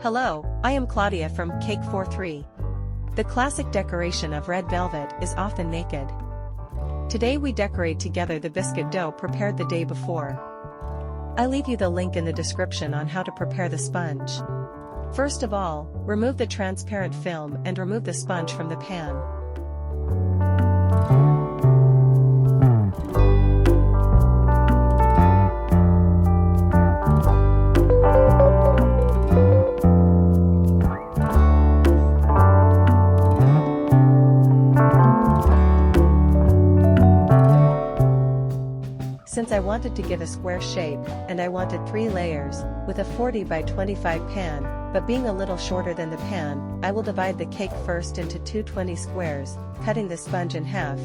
Hello, I am Claudia from Cake 43. The classic decoration of red velvet is often naked. Today we decorate together the biscuit dough prepared the day before. I leave you the link in the description on how to prepare the sponge. First of all, remove the transparent film and remove the sponge from the pan. Since I wanted to give a square shape, and I wanted 3 layers, with a 40 by 25 pan, but being a little shorter than the pan, I will divide the cake first into 2 20 squares, cutting the sponge in half.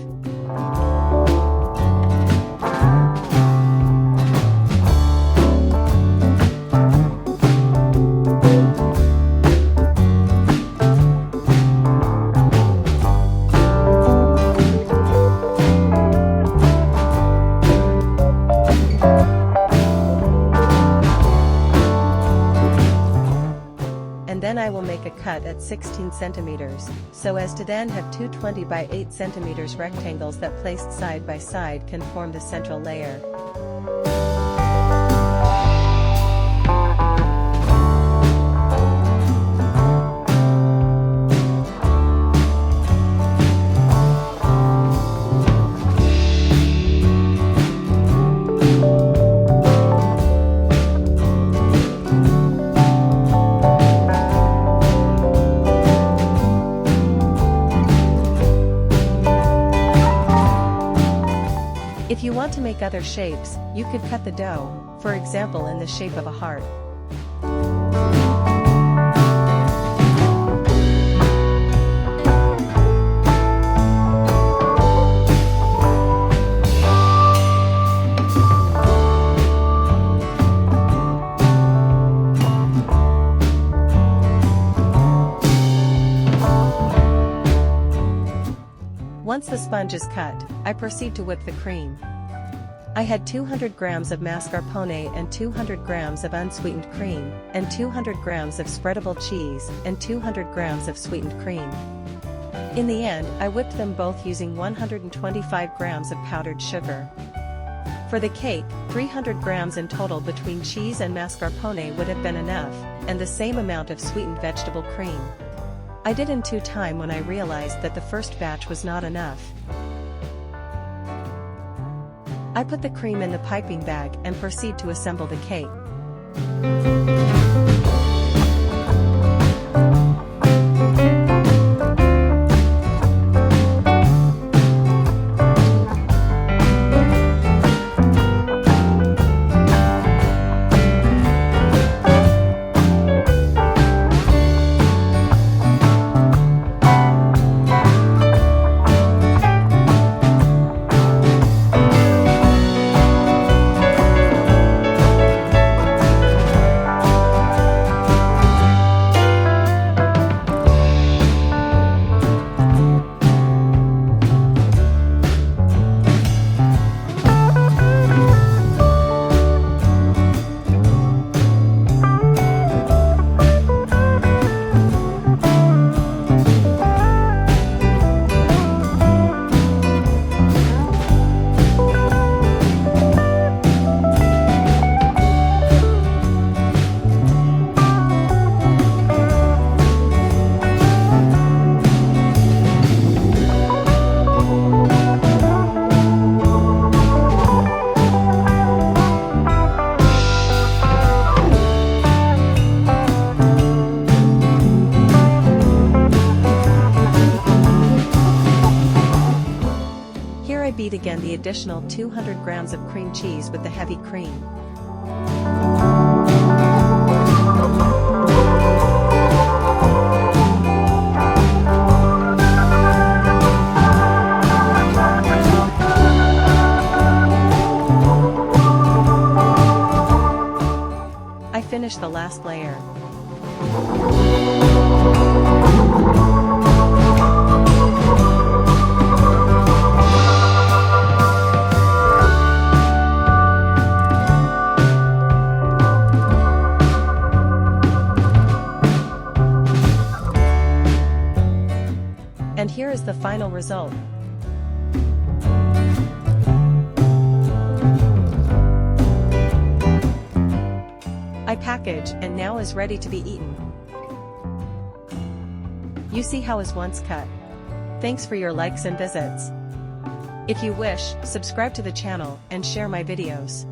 Then I will make a cut at 16 centimeters, so as to then have 2 20 by 8 centimeters rectangles that placed side by side can form the central layer. If you want to make other shapes, you could cut the dough, for example in the shape of a heart. Once the sponge is cut, I proceed to whip the cream. I had 200 grams of mascarpone and 200 grams of unsweetened cream, and 200 grams of spreadable cheese, and 200 grams of sweetened cream. In the end, I whipped them both using 125 grams of powdered sugar. For the cake, 300 grams in total between cheese and mascarpone would have been enough, and the same amount of sweetened vegetable cream. I did in 2 times when I realized that the first batch was not enough. I put the cream in the piping bag and proceed to assemble the cake. Beat again the additional 200 grams of cream cheese with the heavy cream. I finish the last layer. here is the final result. I package and now is ready to be eaten. You see how is once cut. Thanks for your likes and visits. If you wish, subscribe to the channel and share my videos.